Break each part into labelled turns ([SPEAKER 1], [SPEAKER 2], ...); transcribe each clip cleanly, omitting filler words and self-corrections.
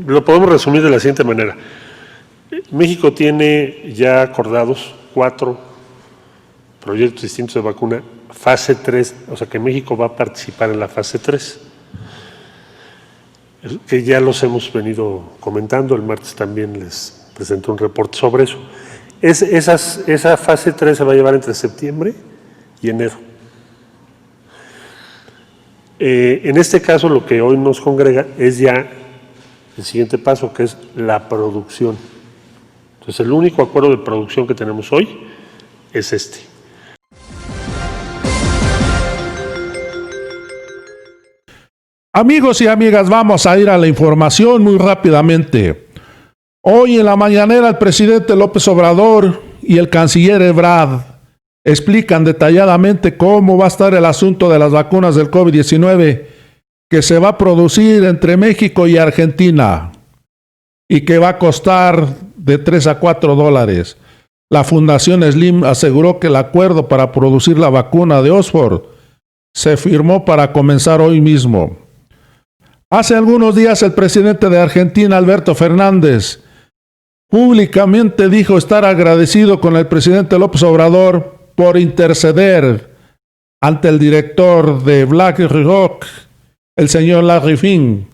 [SPEAKER 1] Lo podemos resumir de la siguiente manera. México tiene ya acordados 4 proyectos distintos de vacuna, fase 3, o sea que México va a participar en la fase 3, que ya los hemos venido comentando. El martes también les presenté un reporte sobre eso. Esa fase 3 se va a llevar entre septiembre y enero. En este caso, lo que hoy nos congrega es ya el siguiente paso, que es la producción. Entonces, el único acuerdo de producción que tenemos hoy es este.
[SPEAKER 2] Amigos y amigas, vamos a ir a la información muy rápidamente. Hoy en la mañanera el presidente López Obrador y el canciller Ebrard explican detalladamente cómo va a estar el asunto de las vacunas del COVID-19 que se va a producir entre México y Argentina y que va a costar de $3 a $4. La Fundación Slim aseguró que el acuerdo para producir la vacuna de Oxford se firmó para comenzar hoy mismo. Hace algunos días el presidente de Argentina, Alberto Fernández, públicamente dijo estar agradecido con el presidente López Obrador por interceder ante el director de BlackRock, el señor Larry Fink.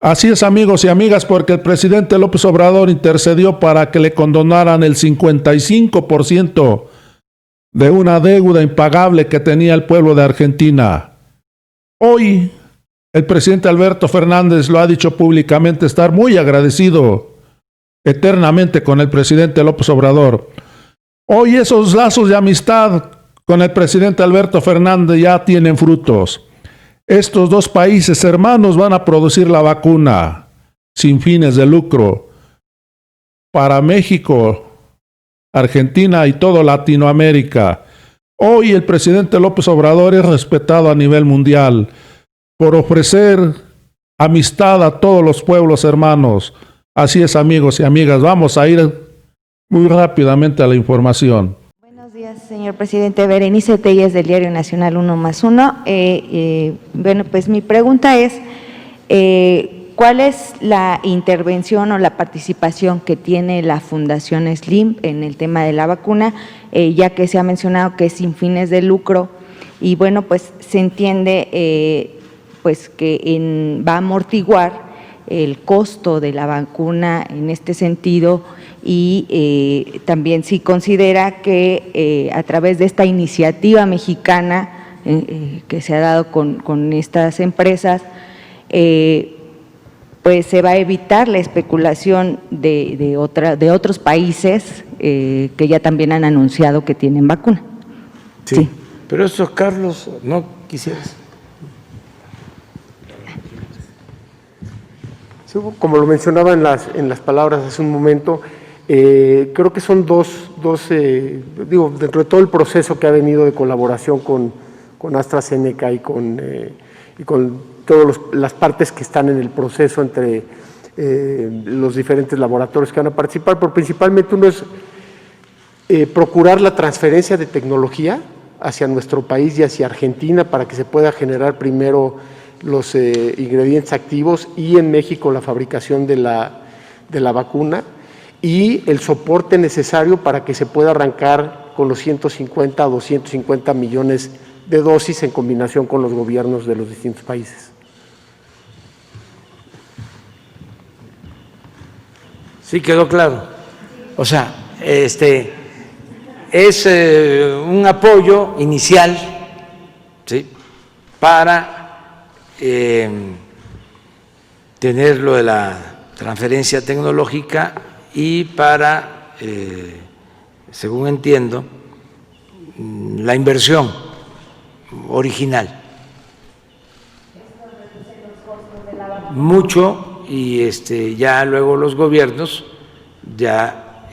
[SPEAKER 2] Así es, amigos y amigas, porque el presidente López Obrador intercedió para que le condonaran el 55% de una deuda impagable que tenía el pueblo de Argentina. Hoy, el presidente Alberto Fernández lo ha dicho públicamente, estar muy agradecido eternamente con el presidente López Obrador. Hoy esos lazos de amistad con el presidente Alberto Fernández ya tienen frutos. Estos 2 países hermanos van a producir la vacuna sin fines de lucro para México, Argentina y toda Latinoamérica. Hoy el presidente López Obrador es respetado a nivel mundial por ofrecer amistad a todos los pueblos hermanos. Así es, amigos y amigas, vamos a ir muy rápidamente a la información.
[SPEAKER 3] Buenos días, señor presidente. Berenice Telles, del Diario Nacional 1+1. Bueno, pues mi pregunta es, ¿cuál es la intervención o la participación que tiene la Fundación Slim en el tema de la vacuna, ya que se ha mencionado que es sin fines de lucro? Y bueno, pues se entiende pues que va a amortiguar el costo de la vacuna en este sentido, y también si considera que a través de esta iniciativa mexicana que se ha dado con estas empresas, pues se va a evitar la especulación de otros países que ya también han anunciado que tienen vacuna.
[SPEAKER 4] Sí. Pero eso, Carlos, ¿no quisieras?
[SPEAKER 5] Como lo mencionaba en las palabras hace un momento, creo que son digo, dentro de todo el proceso que ha venido de colaboración con AstraZeneca y con todas las partes que están en el proceso entre los diferentes laboratorios que van a participar, pero principalmente uno es procurar la transferencia de tecnología hacia nuestro país y hacia Argentina para que se pueda generar primero los ingredientes activos y en México la fabricación de la vacuna y el soporte necesario para que se pueda arrancar con los 150 a 250 millones de dosis en combinación con los gobiernos de los distintos países.
[SPEAKER 4] Sí, quedó claro. O sea, es un apoyo inicial, ¿sí?, para tener lo de la transferencia tecnológica y para, según entiendo, la inversión original. Mucho, y ya luego los gobiernos ya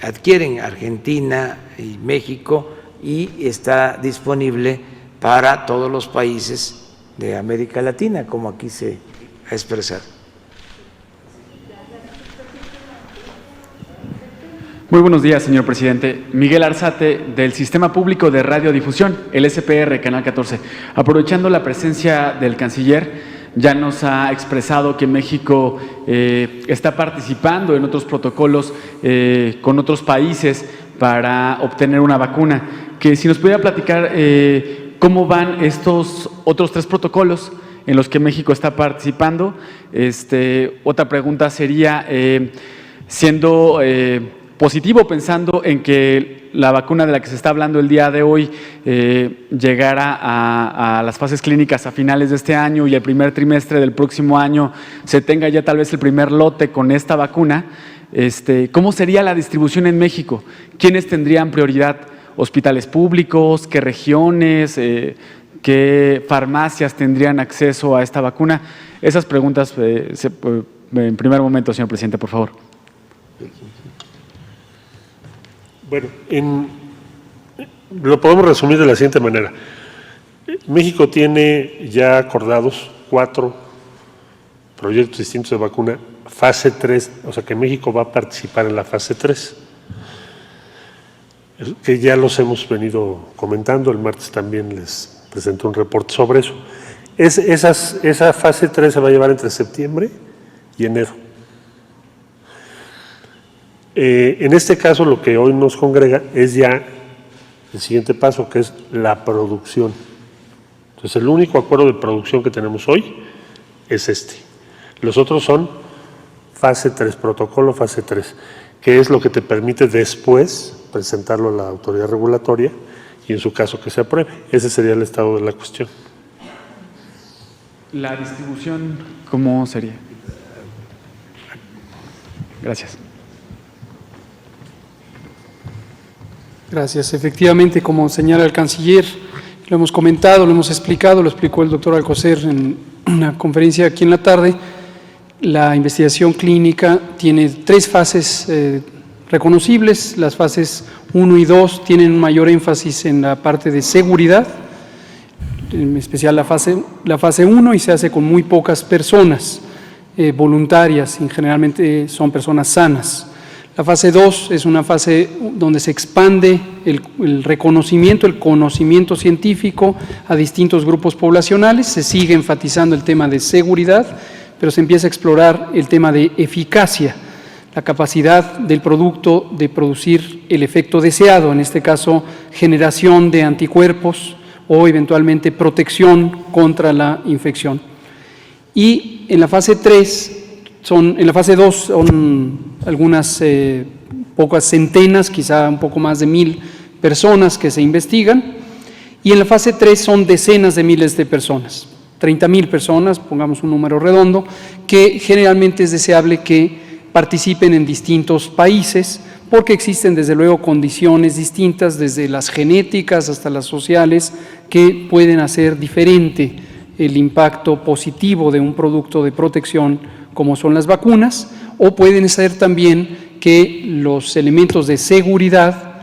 [SPEAKER 4] adquieren Argentina y México y está disponible para todos los países de América Latina, como aquí se ha expresado.
[SPEAKER 6] Muy buenos días, señor presidente. Miguel Arzate, del Sistema Público de Radiodifusión, el SPR, Canal 14. Aprovechando la presencia del canciller, ya nos ha expresado que México está participando en otros protocolos con otros países para obtener una vacuna. Que si nos pudiera platicar cómo van estos otros 3 protocolos en los que México está participando. Otra pregunta sería, siendo positivo, pensando en que la vacuna de la que se está hablando el día de hoy llegara a las fases clínicas a finales de este año y el primer trimestre del próximo año se tenga ya tal vez el primer lote con esta vacuna, ¿cómo sería la distribución en México? ¿Quiénes tendrían prioridad? ¿Hospitales públicos? ¿Qué regiones? ¿Qué farmacias tendrían acceso a esta vacuna? Esas preguntas en primer momento, señor presidente, por favor.
[SPEAKER 1] Bueno, lo podemos resumir de la siguiente manera. México tiene ya acordados 4 proyectos distintos de vacuna, fase 3, o sea que México va a participar en la fase 3, que ya los hemos venido comentando. El martes también les presenté un reporte sobre eso. Esa fase 3 se va a llevar entre septiembre y enero. En este caso, lo que hoy nos congrega es ya el siguiente paso, que es la producción. Entonces, el único acuerdo de producción que tenemos hoy es este. Los otros son fase 3, protocolo fase 3, que es lo que te permite después presentarlo a la autoridad regulatoria y en su caso que se apruebe. Ese sería el estado de la cuestión.
[SPEAKER 6] ¿La distribución cómo sería? Gracias.
[SPEAKER 7] Gracias. Efectivamente, como señala el canciller, lo hemos comentado, lo hemos explicado, lo explicó el doctor Alcocer en una conferencia aquí en la tarde. La investigación clínica tiene 3 fases reconocibles. Las fases 1 y 2 tienen un mayor énfasis en la parte de seguridad, en especial la fase 1, y se hace con muy pocas personas voluntarias, y generalmente son personas sanas. La fase 2 es una fase donde se expande el reconocimiento, el conocimiento científico a distintos grupos poblacionales. Se sigue enfatizando el tema de seguridad, pero se empieza a explorar el tema de eficacia, la capacidad del producto de producir el efecto deseado, en este caso generación de anticuerpos o eventualmente protección contra la infección. Y en la fase 2 son algunas pocas centenas, quizá un poco más de 1,000 personas que se investigan, y en la fase 3 son decenas de miles de personas, 30,000 personas, pongamos un número redondo, que generalmente es deseable que participen en distintos países, porque existen desde luego condiciones distintas, desde las genéticas hasta las sociales, que pueden hacer diferente el impacto positivo de un producto de protección como son las vacunas, o pueden ser también que los elementos de seguridad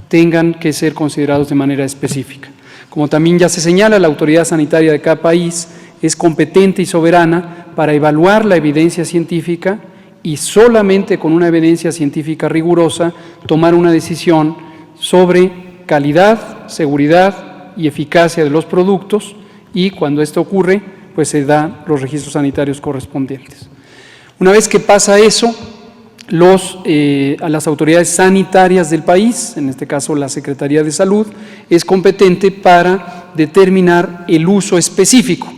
[SPEAKER 7] tengan que ser considerados de manera específica. Como también ya se señala, la autoridad sanitaria de cada país es competente y soberana para evaluar la evidencia científica y solamente con una evidencia científica rigurosa tomar una decisión sobre calidad, seguridad y eficacia de los productos, y cuando esto ocurre, pues se dan los registros sanitarios correspondientes. Una vez que pasa eso, a las autoridades sanitarias del país, en este caso la Secretaría de Salud, es competente para determinar el uso específico.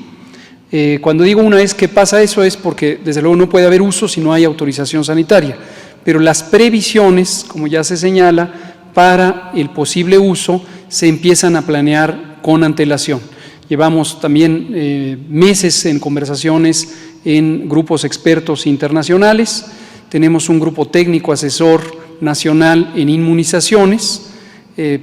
[SPEAKER 7] Cuando digo una vez que pasa eso es porque desde luego no puede haber uso si no hay autorización sanitaria, pero las previsiones, como ya se señala, para el posible uso se empiezan a planear con antelación. Llevamos también meses en conversaciones en grupos expertos internacionales. Tenemos un grupo técnico asesor nacional en inmunizaciones.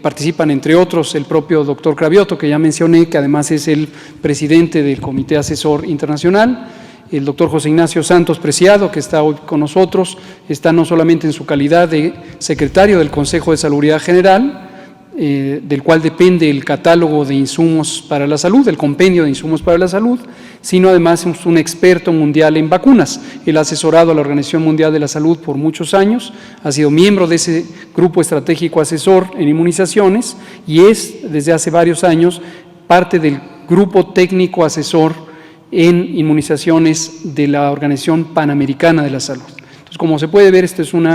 [SPEAKER 7] Participan entre otros el propio doctor Cravioto, que ya mencioné, que además es el presidente del Comité Asesor Internacional. El doctor José Ignacio Santos Preciado, que está hoy con nosotros, está no solamente en su calidad de secretario del Consejo de Salubridad General, del cual depende el catálogo de insumos para la salud, el compendio de insumos para la salud, sino además es un experto mundial en vacunas. Él ha asesorado a la Organización Mundial de la Salud por muchos años, ha sido miembro de ese grupo estratégico asesor en inmunizaciones y es desde hace varios años parte del grupo técnico asesor en inmunizaciones de la Organización Panamericana de la Salud. Entonces, como se puede ver, este es un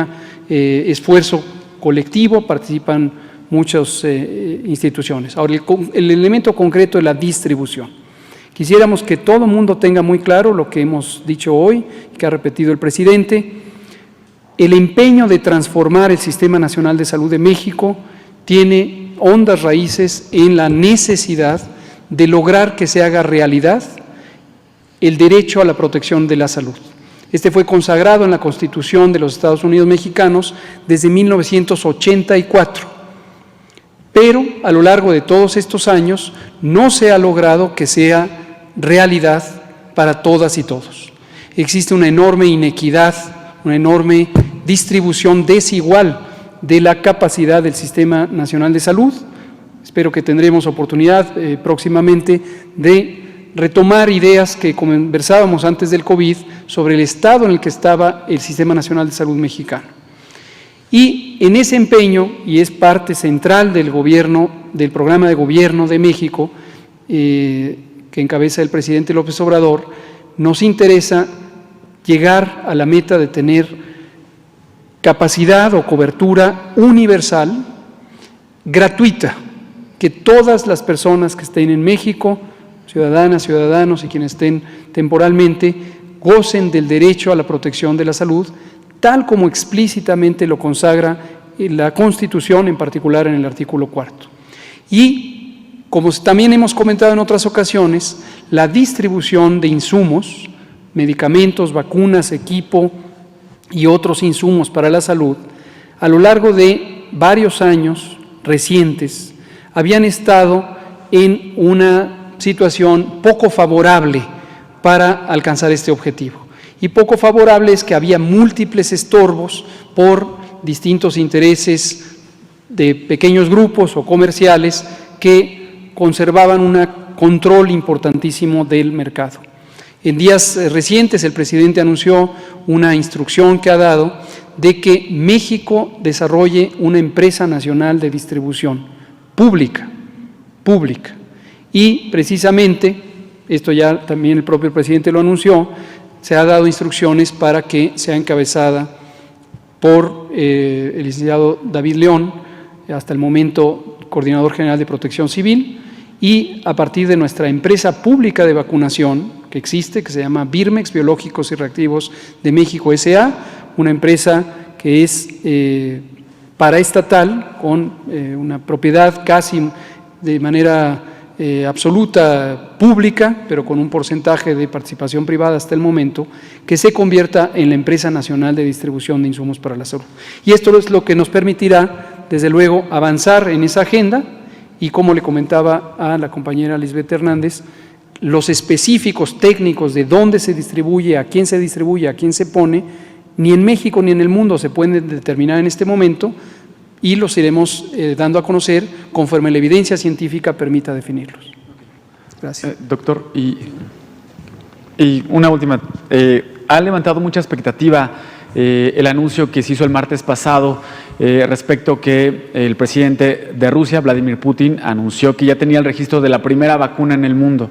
[SPEAKER 7] esfuerzo colectivo, participan muchas instituciones. Ahora, el elemento concreto es la distribución. Quisiéramos que todo el mundo tenga muy claro lo que hemos dicho hoy, que ha repetido el presidente. El empeño de transformar el Sistema Nacional de Salud de México tiene hondas raíces en la necesidad de lograr que se haga realidad el derecho a la protección de la salud. Este fue consagrado en la Constitución de los Estados Unidos mexicanos desde 1984, pero a lo largo de todos estos años no se ha logrado que sea realidad para todas y todos. Existe una enorme inequidad, una enorme distribución desigual de la capacidad del Sistema Nacional de Salud. Espero que tendremos oportunidad próximamente de retomar ideas que conversábamos antes del COVID sobre el estado en el que estaba el Sistema Nacional de Salud mexicano. Y en ese empeño, y es parte central del gobierno, del programa de gobierno de México, que encabeza el presidente López Obrador, nos interesa llegar a la meta de tener capacidad o cobertura universal, gratuita, que todas las personas que estén en México, ciudadanas, ciudadanos y quienes estén temporalmente, gocen del derecho a la protección de la salud, tal como explícitamente lo consagra la Constitución, en particular en el artículo 4. Y, como también hemos comentado en otras ocasiones, la distribución de insumos, medicamentos, vacunas, equipo y otros insumos para la salud, a lo largo de varios años recientes, habían estado en una situación poco favorable para alcanzar este objetivo. Y poco favorable es que había múltiples estorbos por distintos intereses de pequeños grupos o comerciales que conservaban un control importantísimo del mercado. En días recientes el presidente anunció una instrucción que ha dado de que México desarrolle una empresa nacional de distribución pública. Y precisamente, esto ya también el propio presidente lo anunció, se ha dado instrucciones para que sea encabezada por el licenciado David León, hasta el momento coordinador general de Protección Civil, y a partir de nuestra empresa pública de vacunación que existe, que se llama Birmex, Biológicos y Reactivos de México S.A., una empresa que es paraestatal, con una propiedad casi de manera absoluta pública, pero con un porcentaje de participación privada hasta el momento, que se convierta en la empresa nacional de distribución de insumos para la salud. Y esto es lo que nos permitirá, desde luego, avanzar en esa agenda y, como le comentaba a la compañera Lisbeth Hernández, los específicos técnicos de dónde se distribuye, a quién se pone, ni en México ni en el mundo se pueden determinar en este momento, y los iremos dando a conocer conforme la evidencia científica permita definirlos. Gracias.
[SPEAKER 6] Doctor, y una última. Ha levantado mucha expectativa el anuncio que se hizo el martes pasado respecto que el presidente de Rusia, Vladimir Putin, anunció que ya tenía el registro de la primera vacuna en el mundo.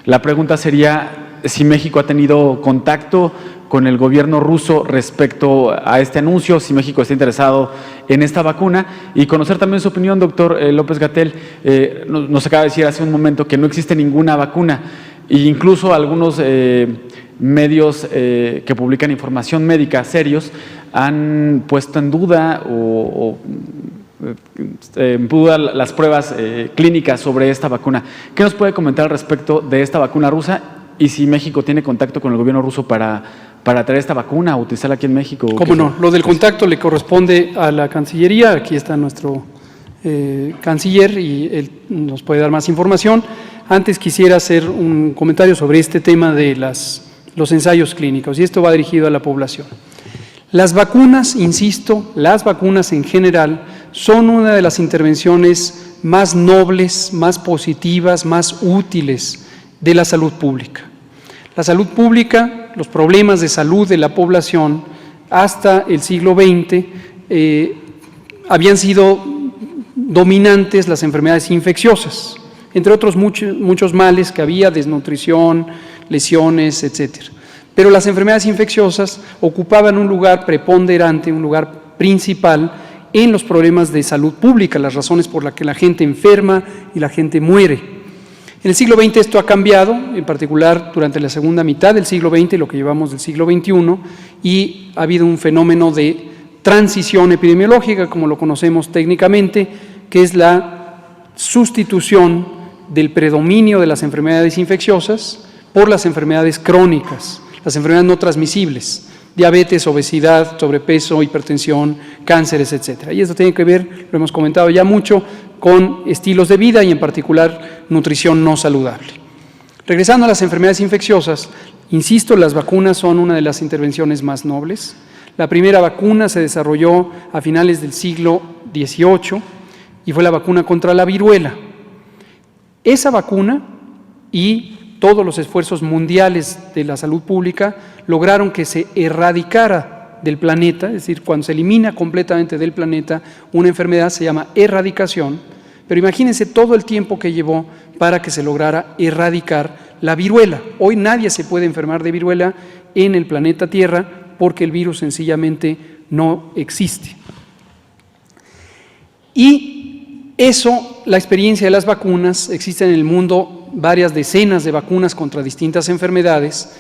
[SPEAKER 6] La pregunta sería si México ha tenido contacto con el gobierno ruso respecto a este anuncio, si México está interesado en esta vacuna, y conocer también su opinión, doctor López-Gatell. Nos acaba de decir hace un momento que no existe ninguna vacuna, e incluso algunos medios que publican información médica serios han puesto en duda las pruebas clínicas sobre esta vacuna. ¿Qué nos puede comentar al respecto de esta vacuna rusa y si México tiene contacto con el gobierno ruso para traer esta vacuna o utilizarla aquí en México?
[SPEAKER 7] ¿Cómo no? Lo del contacto le corresponde a la Cancillería. Aquí está nuestro canciller y él nos puede dar más información. Antes quisiera hacer un comentario sobre este tema de los ensayos clínicos, y esto va dirigido a la población. Las vacunas, insisto, las vacunas en general son una de las intervenciones más nobles, más positivas, más útiles de la salud pública. La salud pública, los problemas de salud de la población hasta el siglo XX habían sido dominantes las enfermedades infecciosas, entre otros muchos males que había, desnutrición, lesiones, etcétera. Pero las enfermedades infecciosas ocupaban un lugar preponderante, un lugar principal en los problemas de salud pública, las razones por las que la gente enferma y la gente muere. En el siglo XX esto ha cambiado, en particular durante la segunda mitad del siglo XX, lo que llevamos del siglo XXI, y ha habido un fenómeno de transición epidemiológica, como lo conocemos técnicamente, que es la sustitución del predominio de las enfermedades infecciosas por las enfermedades crónicas, las enfermedades no transmisibles, diabetes, obesidad, sobrepeso, hipertensión, cánceres, etc. Y esto tiene que ver, lo hemos comentado ya mucho, con estilos de vida y en particular nutrición no saludable. Regresando a las enfermedades infecciosas, insisto, las vacunas son una de las intervenciones más nobles. La primera vacuna se desarrolló a finales del siglo XVIII y fue la vacuna contra la viruela. Esa vacuna y todos los esfuerzos mundiales de la salud pública lograron que se erradicara del planeta, es decir, cuando se elimina completamente del planeta una enfermedad se llama erradicación, pero imagínense todo el tiempo que llevó para que se lograra erradicar la viruela. Hoy nadie se puede enfermar de viruela en el planeta Tierra porque el virus sencillamente no existe. Y eso, la experiencia de las vacunas, existen en el mundo varias decenas de vacunas contra distintas enfermedades,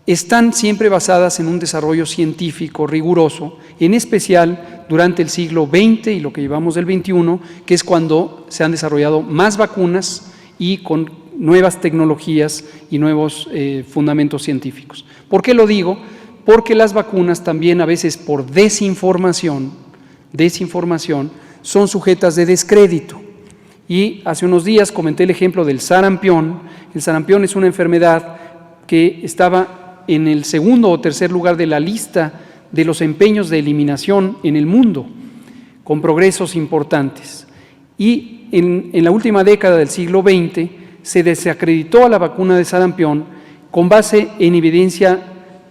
[SPEAKER 7] están siempre basadas en un desarrollo científico riguroso, en especial durante el siglo XX y lo que llevamos del XXI, que es cuando se han desarrollado más vacunas y con nuevas tecnologías y nuevos fundamentos científicos. ¿Por qué lo digo? Porque las vacunas también a veces por desinformación, son sujetas de descrédito. Y hace unos días comenté el ejemplo del sarampión. El sarampión es una enfermedad que estaba en el segundo o tercer lugar de la lista de los empeños de eliminación en el mundo, con progresos importantes. Y en la última década del siglo XX se desacreditó a la vacuna de sarampión con base en evidencia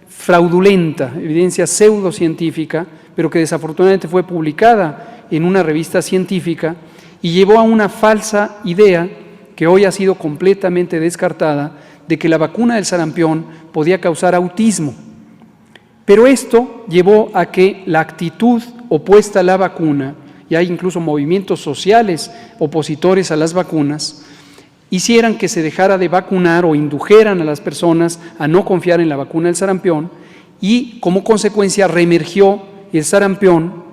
[SPEAKER 7] fraudulenta, evidencia pseudocientífica, pero que desafortunadamente fue publicada en una revista científica y llevó a una falsa idea que hoy ha sido completamente descartada de que la vacuna del sarampión podía causar autismo. Pero esto llevó a que la actitud opuesta a la vacuna, y hay incluso movimientos sociales opositores a las vacunas, hicieran que se dejara de vacunar o indujeran a las personas a no confiar en la vacuna del sarampión y como consecuencia reemergió el sarampión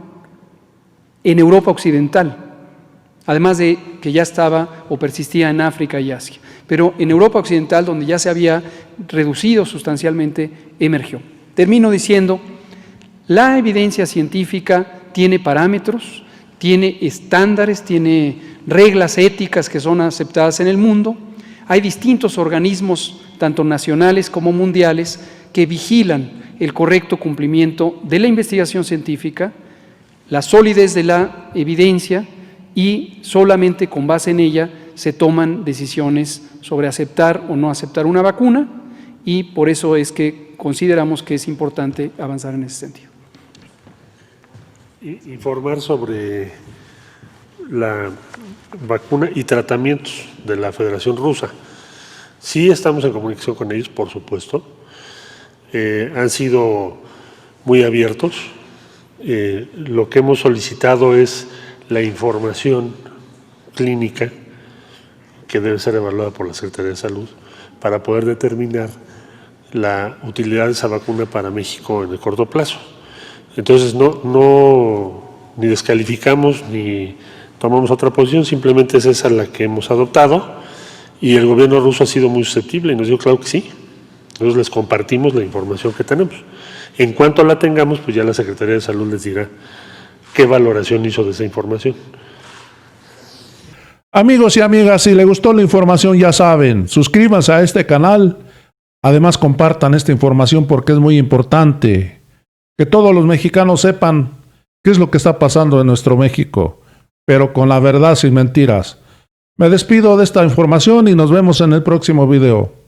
[SPEAKER 7] en Europa Occidental, además de que ya estaba o persistía en África y Asia. Pero en Europa Occidental, donde ya se había reducido sustancialmente, emergió. Termino diciendo, la evidencia científica tiene parámetros, tiene estándares, tiene reglas éticas que son aceptadas en el mundo. Hay distintos organismos, tanto nacionales como mundiales, que vigilan el correcto cumplimiento de la investigación científica, la solidez de la evidencia y solamente con base en ella se toman decisiones sobre aceptar o no aceptar una vacuna y por eso es que consideramos que es importante avanzar en ese sentido.
[SPEAKER 1] Informar sobre la vacuna y tratamientos de la Federación Rusa. Sí estamos en comunicación con ellos, por supuesto. Han sido muy abiertos. Lo que hemos solicitado es la información clínica que debe ser evaluada por la Secretaría de Salud para poder determinar la utilidad de esa vacuna para México en el corto plazo. Entonces, ni descalificamos ni tomamos otra posición, simplemente es esa la que hemos adoptado y el gobierno ruso ha sido muy susceptible y nos dijo claro que sí. Entonces les compartimos la información que tenemos. En cuanto la tengamos, pues ya la Secretaría de Salud les dirá qué valoración hizo de esa información.
[SPEAKER 2] Amigos y amigas, si les gustó la información ya saben, suscríbanse a este canal. Además compartan esta información porque es muy importante que todos los mexicanos sepan qué es lo que está pasando en nuestro México, pero con la verdad sin mentiras. Me despido de esta información y nos vemos en el próximo video.